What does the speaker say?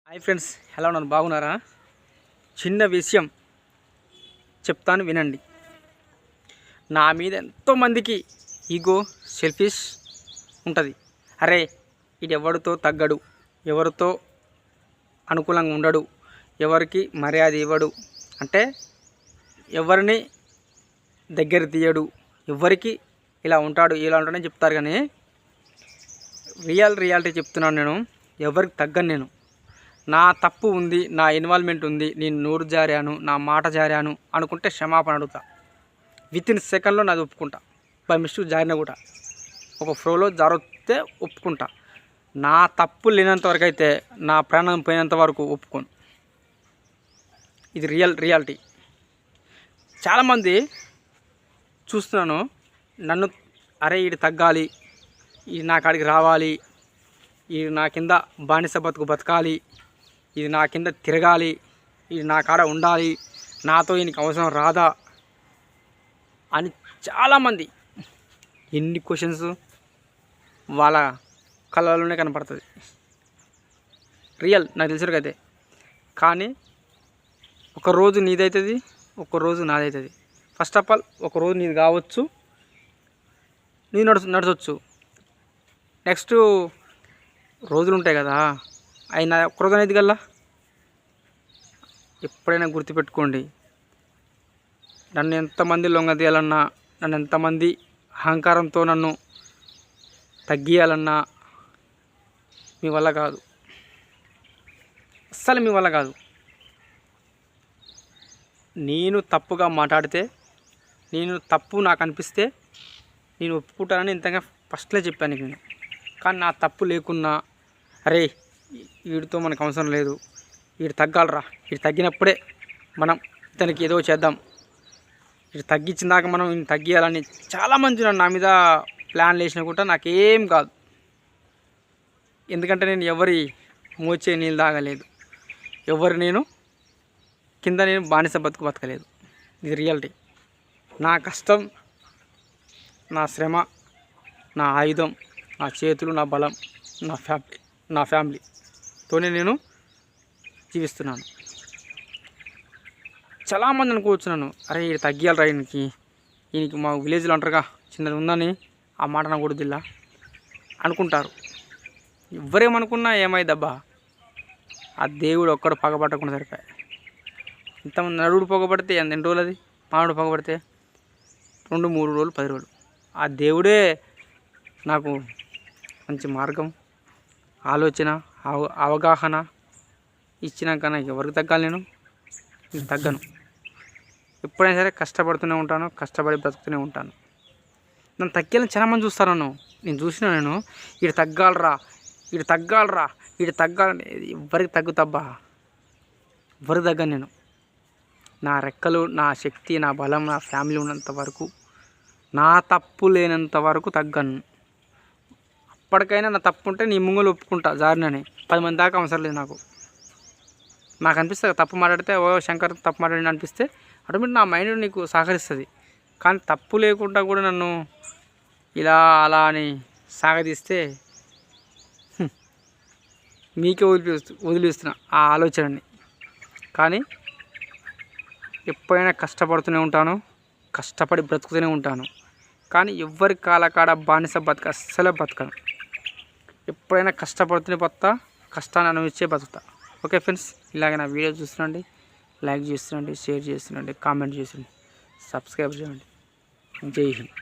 Hi friends, ఎలా ఉన్నారు? బాగున్నారా? చిన్న విషయం చెప్తాను వినండి. నా మీద ఎంతోమందికి ఈగో, సెల్ఫిష్ ఉంటుంది. అరే ఇది ఎవరితో తగ్గడు, ఎవరితో అనుకూలంగా ఉండడు, ఎవరికి మర్యాద ఇవ్వడు, అంటే ఎవరిని దగ్గర తీయడు, ఎవరికి ఇలా ఉంటాడని చెప్తారు. కానీ రియాలిటీ చెప్తున్నాను. నేను ఎవరికి తగ్గను. నేను నా తప్పు ఉంది, నా ఇన్వాల్వ్మెంట్ ఉంది, నేను నోరు జారాను, నా మాట జారాను అనుకుంటే క్షమాపణ అడుగుతా. వితిన్ సెకండ్లో నాది ఒప్పుకుంటా. బై మిస్టేక్ జారినా కూడా ఒక ఫ్లోలో జరిగితే ఒప్పుకుంటా. నా తప్పు లేనంత వరకు అయితే, నా ప్రాణం పోయినంత వరకు ఒప్పుకోను. ఇది రియాలిటీ. చాలామంది చూస్తున్నాను, నన్ను అరే ఇది తగ్గాలి, ఇది నా కాడికి రావాలి, ఇది నా కింద బానిస బతకాలి, ఇది నా కింద తిరగాలి, ఇది నా కాడ ఉండాలి, నాతో ఈయనకి అవసరం రాదా అని చాలామంది ఎన్ని క్వశ్చన్స్ వాళ్ళ కళ్ళలోనే కనపడుతుంది. నాకు తెలిసినకైతే. కానీ ఒకరోజు నీదవుతుంది, ఒకరోజు నాదవుతుంది. ఫస్ట్ ఆఫ్ ఆల్ ఒకరోజు నీది కావచ్చు, నీది నడచవచ్చు. నెక్స్ట్ రోజులు ఉంటాయి కదా, అయినా ఒక్కరోజు అనేది కల్లా. ఎప్పుడైనా గుర్తుపెట్టుకోండి, నన్ను ఎంతమంది లొంగదీయాలన్నా, నన్ను ఎంతమంది అహంకారంతో నన్ను తగ్గియాలన్నా మీ వల్ల కాదు. అస్సలు మీ వల్ల కాదు. నేను తప్పుగా మాట్లాడితే, నేను తప్పు నాకు అనిపిస్తే నేను ఒప్పుకుంటానని ఇంతగా ఫస్ట్లో చెప్పాను నేను. కానీ నా తప్పు లేకున్నా, అరే వీడితో మనకు అవసరం లేదు, వీడు తగ్గాలరా, వీడు తగ్గినప్పుడే మనం ఇతనికి ఏదో చేద్దాం, వీడు తగ్గించిన దాకా మనం వీడిని తగ్గియాలని చాలామంది నా మీద ప్లాన్లు వేసినా కూడా నాకేం కాదు. ఎందుకంటే నేను ఎవరి మోచే నీళ్ళు తాగలేదు, నేను కింద నేను బానిస బతకలేదు. ఇది రియాలిటీ. నా కష్టం, నా శ్రమ, నా ఆయుధం, నా చేతులు, నా బలం, నా ఫ్యామిలీతోనే నేను జీవిస్తున్నాను. చాలామంది అనుకోవచ్చున్నాను, అరే ఇది తగ్గియాలరా, ఈయనకి మా విలేజ్లో అంటారుగా చిన్నది ఉందని ఆ మాట అనకూడదులా అనుకుంటారు. ఎవరేమనుకున్నా ఏమైదబ్బా, ఆ దేవుడు ఒక్కడు పగబట్టకుండా సరిపోయాయి. ఇంతమంది నడువుడు పొగబడితే ఎన్ని రోజులు, అది మామిడి పొగబడితే 2-3 రోజులు, 10 రోజులు. ఆ దేవుడే నాకు మంచి మార్గం, ఆలోచన, అవగాహన ఇచ్చినాక నాకు ఎవరికి తగ్గాలి? నేను తగ్గను. ఎప్పుడైనా సరే కష్టపడుతూనే ఉంటాను, కష్టపడి బ్రతుకుతూనే ఉంటాను. నన్ను తగ్గాలని చాలామంది చూస్తారు. నేను చూసినా, నేను వీడు తగ్గాలరా, వీడు తగ్గాలని ఎవరికి తగ్గుతాబ్బా, ఎవరికి తగ్గను నేను. నా రెక్కలు, నా శక్తి, నా బలం, నా ఫ్యామిలీ ఉన్నంత వరకు, నా తప్పు లేనంత వరకు తగ్గను. అప్పటికైనా నా తప్పు ఉంటే నీ ముంగలు ఒప్పుకుంటా, జారినని 10 మంది దాకా అవసరం లేదు. నాకు అనిపిస్తుంది తప్పు మాట్లాడితే, ఓ శంకర్ తప్పు మాట్లాడి అనిపిస్తే ఆటోమేటిక్ నా మైండ్ నీకు సహకరిస్తుంది. కానీ తప్పు లేకుండా కూడా నన్ను ఇలా అలా అని సాగదీస్తే మీకే వదిలిస్తున్నా ఆ ఆలోచనని. కానీ ఎప్పుడైనా కష్టపడుతూనే ఉంటాను, కష్టపడి బ్రతుకుతూనే ఉంటాను. కానీ ఎవరి కాలకాడ బానిస అస్సలే బతకను. ఎప్పుడైనా కష్టపడుతూనే బతుకుతా, కష్టాన్ని అనుభవించే బతుకుతా. ఓకే ఫ్రెండ్స్, ఇలాగే నా వీడియో చూస్తుండండి, లైక్ చేస్తుండండి, షేర్ చేస్తుండండి, కామెంట్ చేస్తుండండి, సబ్స్క్రైబ్ చేయండి. జై హింద్.